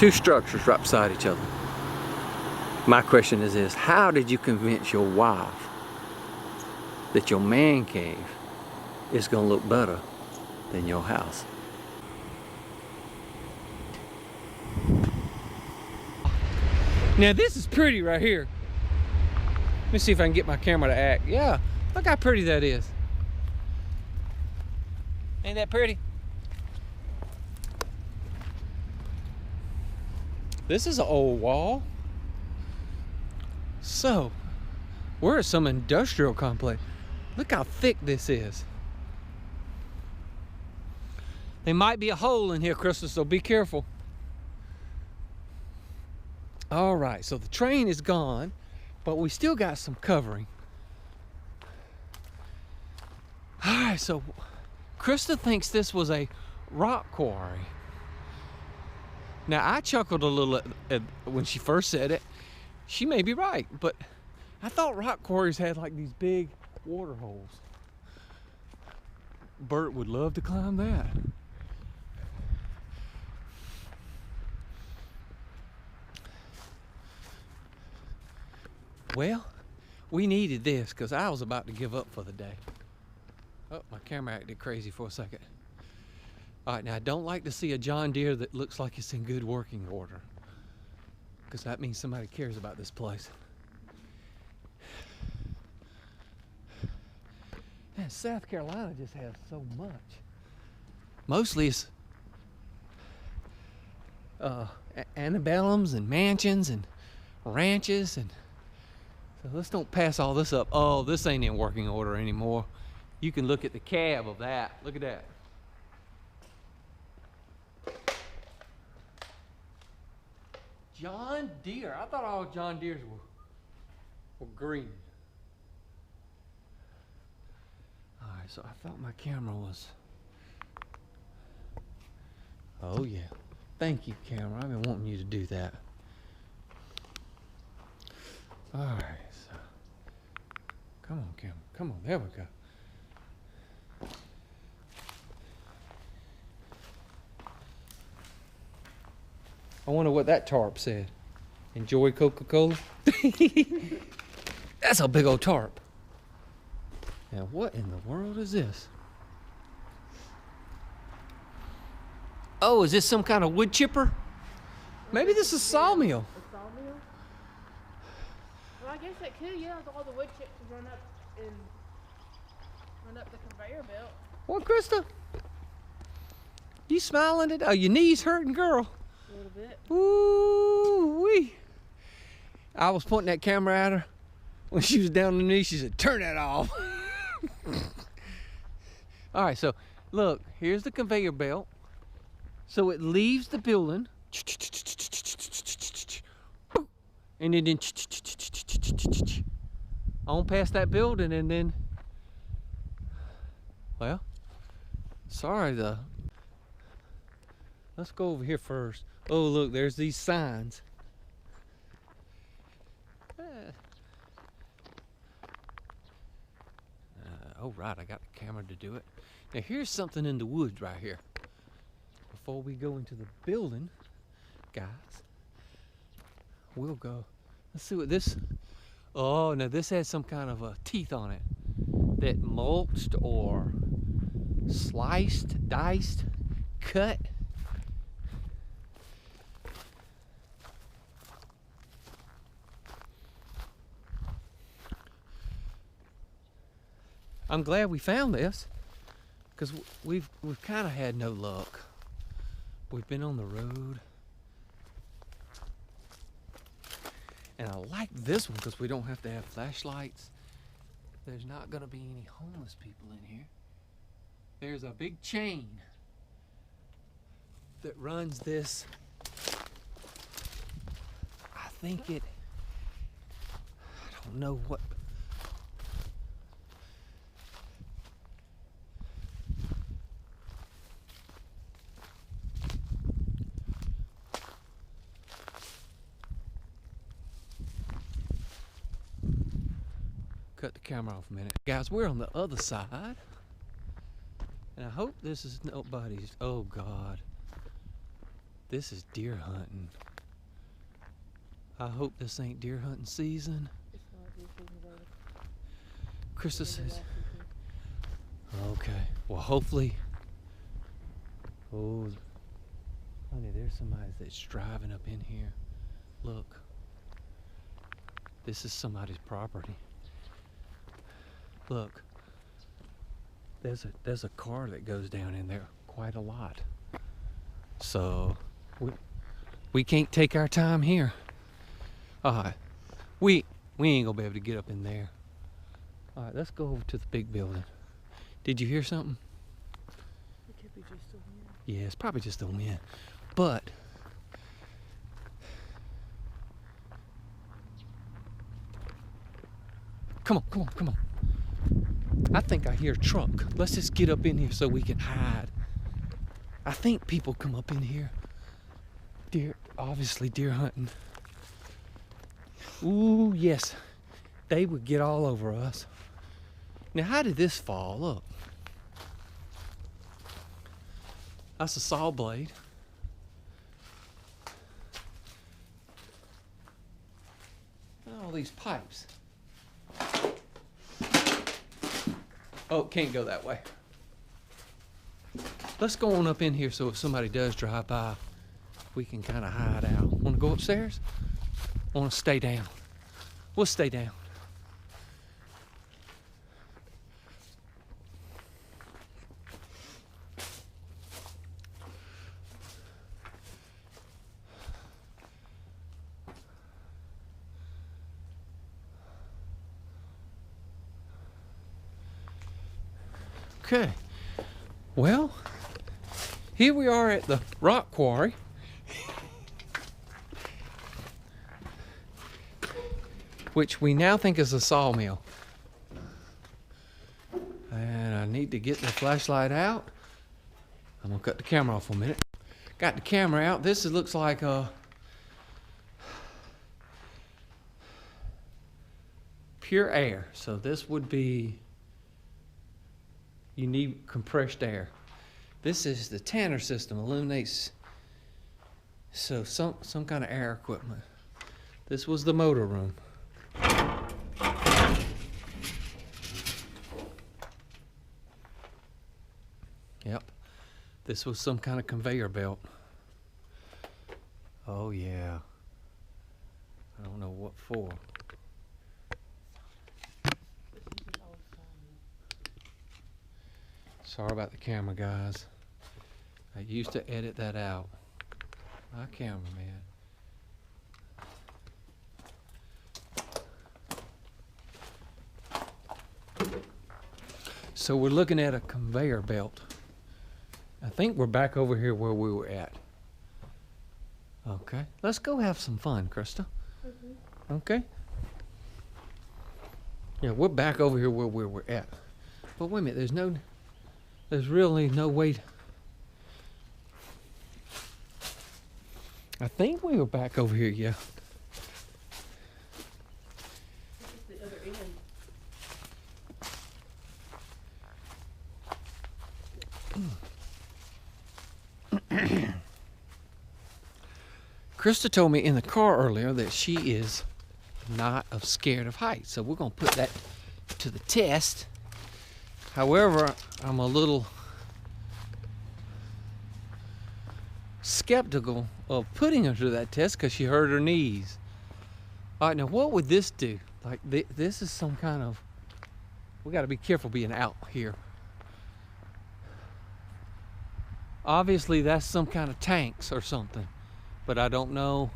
Two structures right beside each other. My question is this: how did you convince your wife that your man cave is gonna look better than your house? Now this is pretty right here. Let me see if I can get my camera to act. Yeah, look how pretty that is. Ain't that pretty? This is an old wall. So, we're at some industrial complex. Look how thick this is. There might be a hole in here, Crystal, so be careful. All right, so the train is gone, but we still got some covering. All right, so Krista thinks this was a rock quarry. Now, I chuckled a little when she first said it. She may be right, but I thought rock quarries had like these big water holes. Bert would love to climb that. Well, we needed this because I was about to give up for the day. Oh, my camera acted crazy for a second. All right, now I don't like to see a John Deere that looks like it's in good working order, because that means somebody cares about this place. Man, South Carolina just has so much. Mostly it's antebellums and mansions and ranches, and so let's don't pass all this up. Oh, this ain't in working order anymore. You can look at the cab of that. Look at that. John Deere. I thought all John Deeres were green. All right, so I thought my camera was. Oh yeah. Thank you, camera. I've been wanting you to do that. All right, so come on, camera. Come on. There we go. I wonder what that tarp said. Enjoy Coca-Cola? That's a big old tarp. Now what in the world is this? Oh, is this some kind of wood chipper? Maybe this is sawmill. A sawmill? Well, I guess that could, yeah. All the wood chips run up the conveyor belt. What, Krista? You smiling at? Oh, your knees hurting, girl. A little bit. Ooh wee. I was pointing that camera at her when she was down on her knees. She said, "Turn that off." All right, so look, here's the conveyor belt. So it leaves the building, and then on past that building, and then, well, sorry, let's go over here first. Oh, look, there's these signs. Oh, right, I got the camera to do it. Now, here's something in the woods right here. Before we go into the building, guys, we'll go. Let's see what this. Oh, now this has some kind of teeth on it that mulched or sliced, diced, cut. I'm glad we found this, because we've kind of had no luck. We've been on the road, and I like this one because we don't have to have flashlights. There's not gonna be any homeless people in here. There's a big chain that runs this. I don't know what. Cut the camera off a minute. Guys, we're on the other side. And I hope this is nobody's. Oh God. This is deer hunting. I hope this ain't deer hunting season. It's not deer season, baby. Krista It's says, last weekend. okay. Well, hopefully. Oh, honey, there's somebody that's driving up in here. Look. This is somebody's property. Look. There's a car that goes down in there quite a lot. So we can't take our time here. Alright. We ain't gonna be able to get up in there. Alright, let's go over to the big building. Did you hear something? It could be just the wind. Yeah, it's probably just the wind. But come on. I think I hear a truck. Let's just get up in here so we can hide. I think people come up in here. Obviously deer hunting. Ooh, yes. They would get all over us. Now, how did this fall? Look. That's a saw blade. And all these pipes. Oh, can't go that way. Let's go on up in here so if somebody does drive by, we can kind of hide out. Want to go upstairs? Want to stay down? We'll stay down. Okay. Well, here we are at the rock quarry. Which we now think is a sawmill. And I need to get the flashlight out. I'm gonna cut the camera off for a minute. Got the camera out. This looks like pure air. So this would be, you need compressed air. This is the Tanner system, illuminates, so some kind of air equipment. This was the motor room. Yep, this was some kind of conveyor belt. Oh yeah, I don't know what for. Sorry about the camera, guys. I used to edit that out. My camera, man. So we're looking at a conveyor belt. I think we're back over here where we were at. Okay, let's go have some fun, Krista. Mm-hmm. Okay? Yeah, we're back over here where we were at. But wait a minute, there's really no way. I think we were back over here, yeah. This is the other end. Krista told me in the car earlier that she is not scared of heights, so we're gonna put that to the test. However, I'm a little skeptical of putting her to that test because she hurt her knees. All right, now what would this do? Like this is some kind of, we got to be careful being out here. Obviously that's some kind of tanks or something, but I don't know.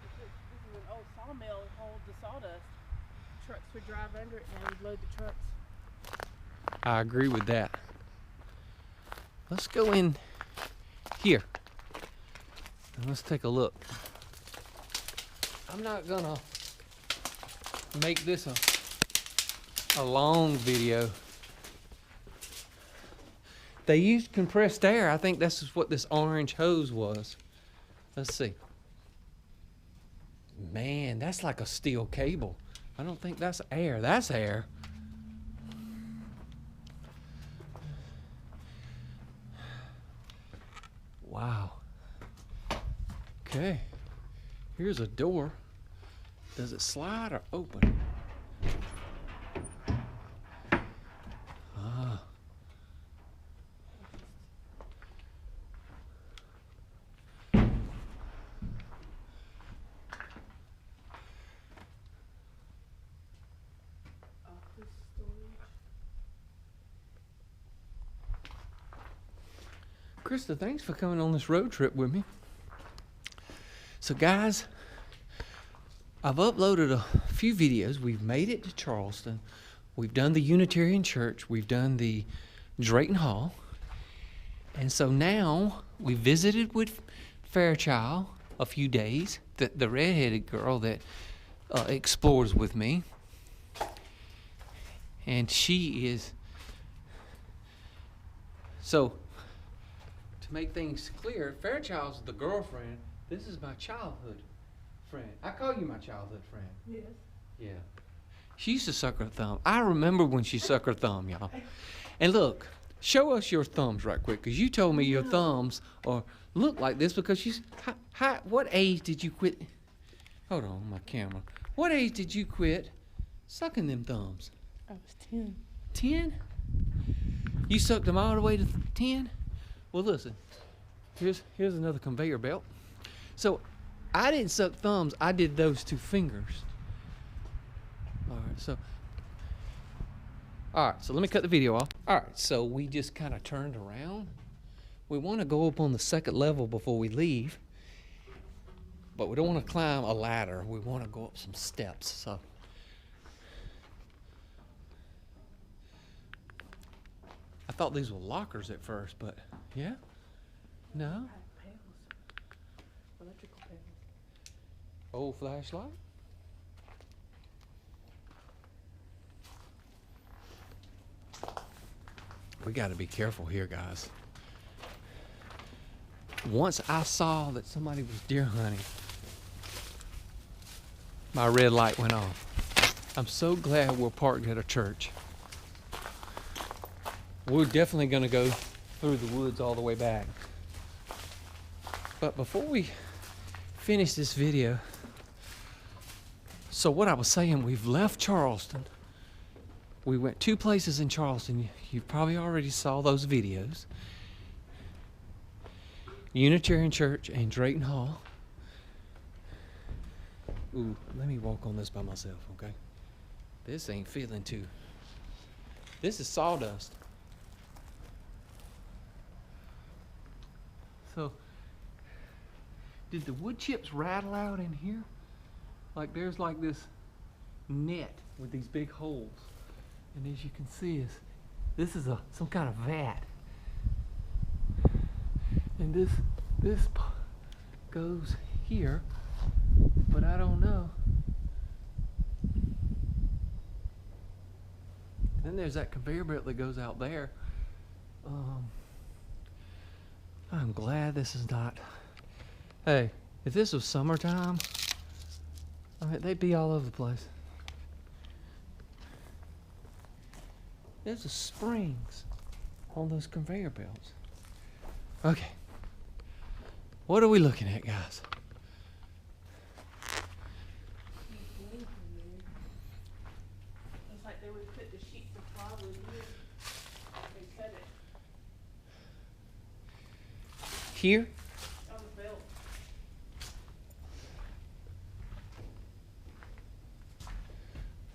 This is an old sawmill that holds the sawdust. Trucks would drive under it and they would load the trucks. I agree with that. Let's go in here and let's take a look. I'm not gonna make this a long video. They used compressed air. I think this is what this orange hose was. Let's see. Man, that's like a steel cable. I don't think that's air. That's air. Wow. Okay. Here's a door. Does it slide or open? Ah. Office storage. Krista, thanks for coming on this road trip with me. So guys, I've uploaded a few videos. We've made it to Charleston. We've done the Unitarian Church. We've done the Drayton Hall. And so now we visited with Fairchild a few days, the redheaded girl that explores with me. And she is... So, to make things clear, Fairchild's the girlfriend. This is my childhood friend. I call you my childhood friend. Yes. Yeah. She used to suck her thumb. I remember when she sucked her thumb, y'all. And look, show us your thumbs right quick, because you told me your thumbs are look like this because she's... what age did you quit? Hold on, my camera. What age did you quit sucking them thumbs? I was 10. 10? You sucked them all the way to 10? Well, listen. Here's another conveyor belt. So, I didn't suck thumbs. I did those 2 fingers. All right, so let me cut the video off. All right, so we just kind of turned around. We want to go up on the 2nd level before we leave, but we don't want to climb a ladder. We want to go up some steps. So, I thought these were lockers at first, but yeah, no. I had pails. Electrical pails. Old flashlight. We got to be careful here, guys. Once I saw that somebody was deer hunting, my red light went off. I'm so glad we're parked at a church. We're definitely going to go through the woods all the way back. But before we finish this video, so what I was saying, we've left Charleston. We went 2 places in Charleston. You probably already saw those videos. Unitarian Church and Drayton Hall. Ooh, let me walk on this by myself, okay? This ain't feeling too... This is sawdust. So, did the wood chips rattle out in here? Like there's like this net with these big holes. And as you can see, this is some kind of vat. And this goes here, but I don't know. Then there's that conveyor belt that goes out there. I'm glad this is not... Hey, if this was summertime, I mean, they'd be all over the place. There's the springs on those conveyor belts. Okay. What are we looking at, guys? It's like they would put the sheets of plywood here. They cut it Here? on the belt.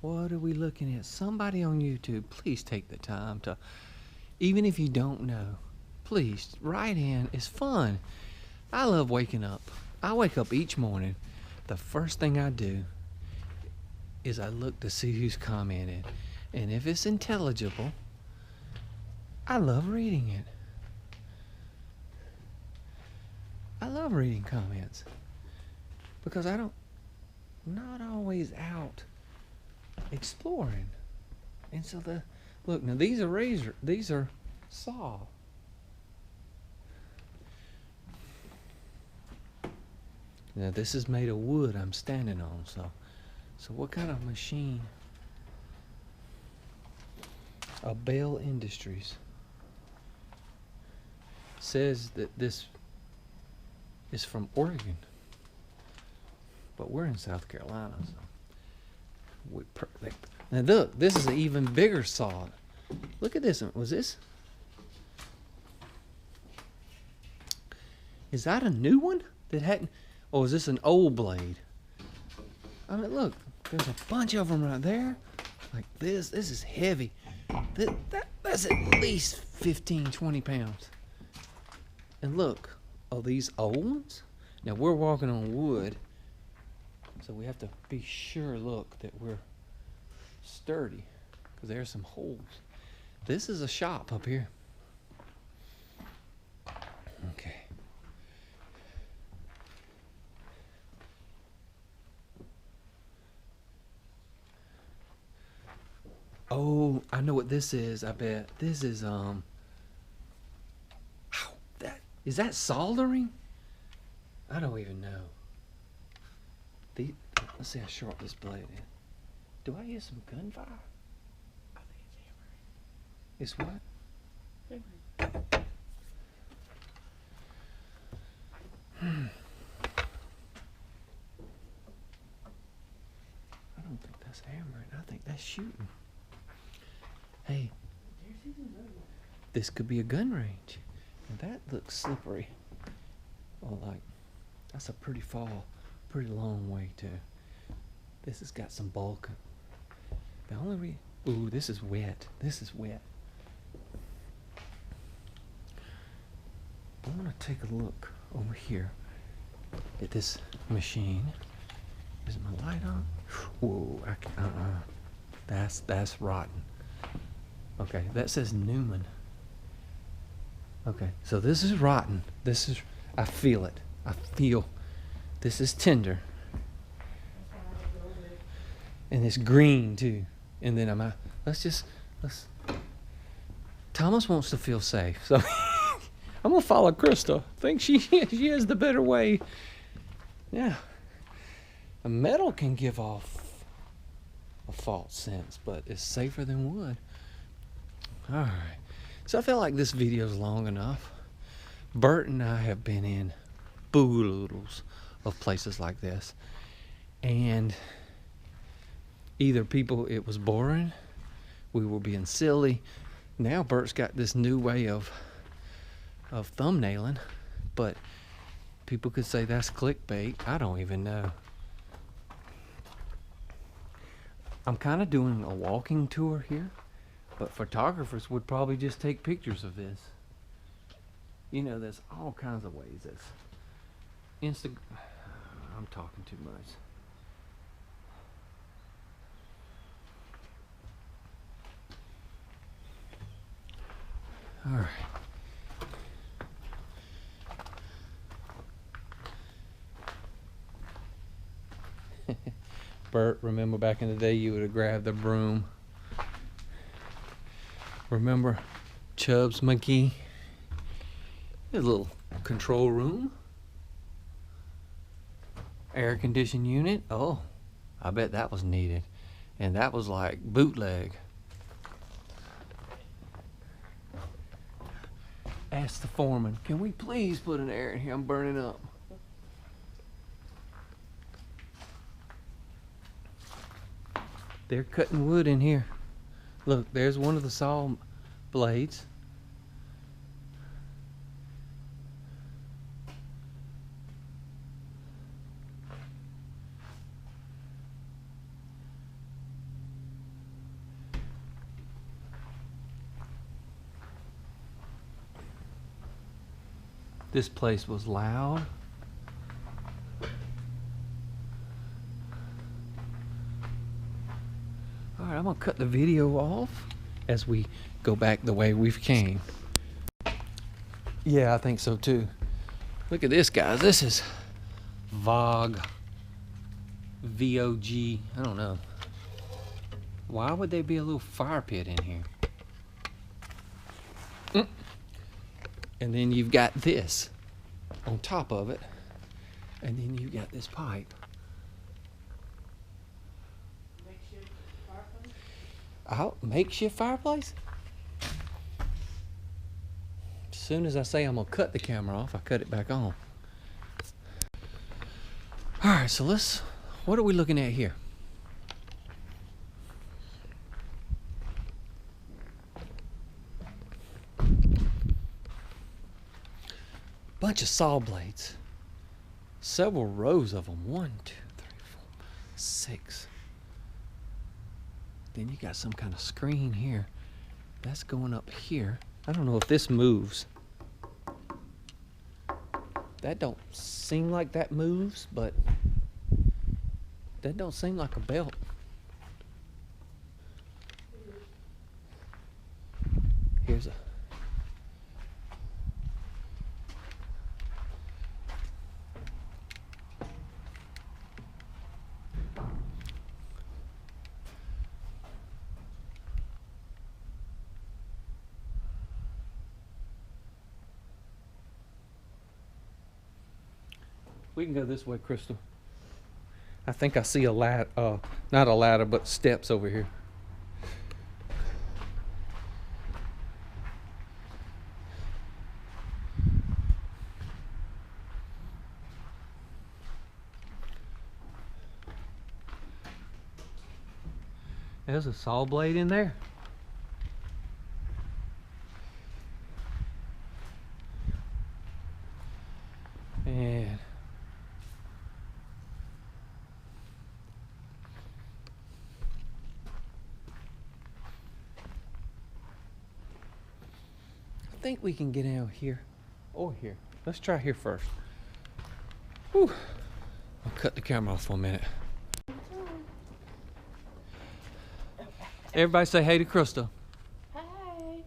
What are we looking at? Somebody on YouTube, please take the time to, even if you don't know, please write in. It's fun. I love waking up. I wake up each morning. The first thing I do is I look to see who's commented. And if it's intelligible, I love reading it. I love reading comments because not always out exploring. And so look, now these are saw. Now this is made of wood I'm standing on, so what kind of machine? Bell Industries says that this is from Oregon, but we're in South Carolina. So now look, this is an even bigger saw. Look at this one. Was this? Is that a new one that hadn't? Or is this an old blade? I mean, look, there's a bunch of them right there. Like this. This is heavy. That's at least 15, 20 pounds. And look, are these old ones? Now we're walking on wood, so we have to be sure, look, that we're sturdy, because there's some holes. This is a shop up here. Okay. Oh, I know what this is. I bet this is ow, is that soldering? I don't even know. Let's see how sharp this blade is. Do I hear some gunfire? I think It's what? hammering. I don't think that's hammering. I think that's shooting. Hey, this could be a gun range. And that looks slippery. Oh, like, that's a pretty long way to. This has got some bulk. The only ooh, this is wet. This is wet. I'm gonna take a look over here at this machine. Is my light on? Whoa, I can, that's rotten. Okay, that says Newman. Okay, so this is rotten. This is, I feel it. I feel this is tender. And it's green too. And then let's Thomas wants to feel safe. So I'm gonna follow Krista. I think she has the better way. Yeah. A metal can give off a false sense, but it's safer than wood. All right. So I feel like this video is long enough. Bert and I have been in boodles of places like this, and either it was boring, we were being silly. Now Bert's got this new way of thumbnailing, but people could say that's clickbait. I don't even know. I'm kind of doing a walking tour here, but photographers would probably just take pictures of this. You know, there's all kinds of ways. I'm talking too much. All right. Bert, remember back in the day you would have grabbed the broom. Remember Chubbs McGee? There's a little control room. Air conditioned unit. Oh, I bet that was needed. And that was like bootleg. Ask the foreman, can we please put an air in here? I'm burning up. They're cutting wood in here. Look, there's one of the saw blades. This place was loud. All right, I'm gonna cut the video off as we go back the way we've came. Yeah, I think so too. Look at this, guys. This is VOG. V-O-G. I don't know. Why would there be a little fire pit in here? And then you've got this on top of it. And then you've got this pipe. Makeshift fireplace? Makeshift fireplace? As soon as I say I'm gonna cut the camera off, I cut it back on. All right, so what are we looking at here? Bunch of saw blades. Several rows of them. 1, 2, 3, 4, 6. Then you got some kind of screen here. That's going up here. I don't know if this moves. That don't seem like that moves, but that don't seem like a belt. Here's a We can go this way, Crystal. I think I see a ladder, not a ladder, but steps over here. There's a saw blade in there. And I think we can get out here or here. Let's try here first. Whew. I'll cut the camera off for a minute. Everybody say hey to Crystal. Hey.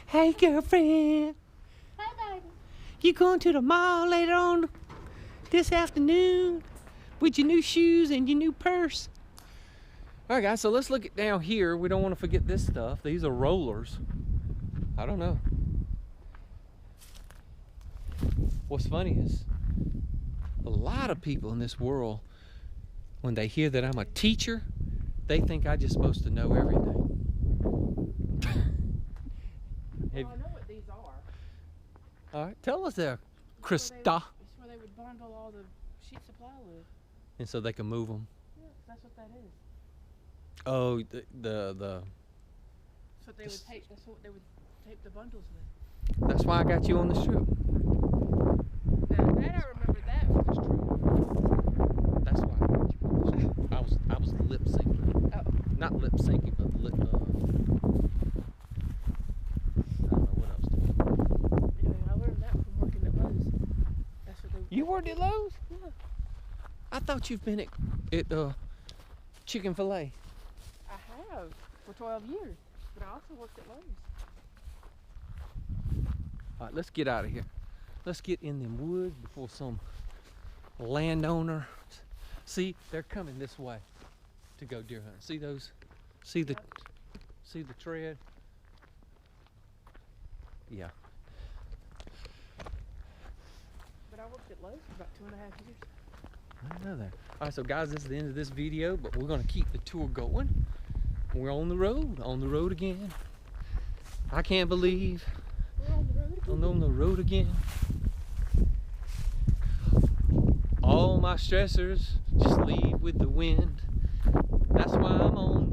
Hey, girlfriend. Hi, baby. You going to the mall later on this afternoon with your new shoes and your new purse? All right, guys, so let's look at down here. We don't want to forget this stuff. These are rollers. I don't know. What's funny is a lot of people in this world, when they hear that I'm a teacher, they think I'm just supposed to know everything. Well, I know what these are. All right, tell us there, It's Krista. It's where they would bundle all the sheets of plywood. And so they can move them. Yeah, that's what that is. Oh, That's what they would tape. That's what they would tape the bundles with. that's why I got you on the show. Now that I remember that from the street. That's why I got you on the show. I was lip syncing. Oh. Not lip syncing, but lip. I don't know what I was doing. Anyway, I learned that from working at Lowe's. That's what they. You worked at Lowe's? Yeah. I thought you've been at Chicken Filet. I have for 12 years, but I also worked at Lowe's. All right, let's get out of here. Let's get in them woods before some landowner. See, they're coming this way to go deer hunting. See those? See the tread? Yeah. But I worked at Lowe's for about 2.5 years. I know that. All right, so guys, this is the end of this video, but we're gonna keep the tour going. We're on the road again. I can't believe We're on the road again. I'm on the road again. All my stressors just leave with the wind. That's why I'm on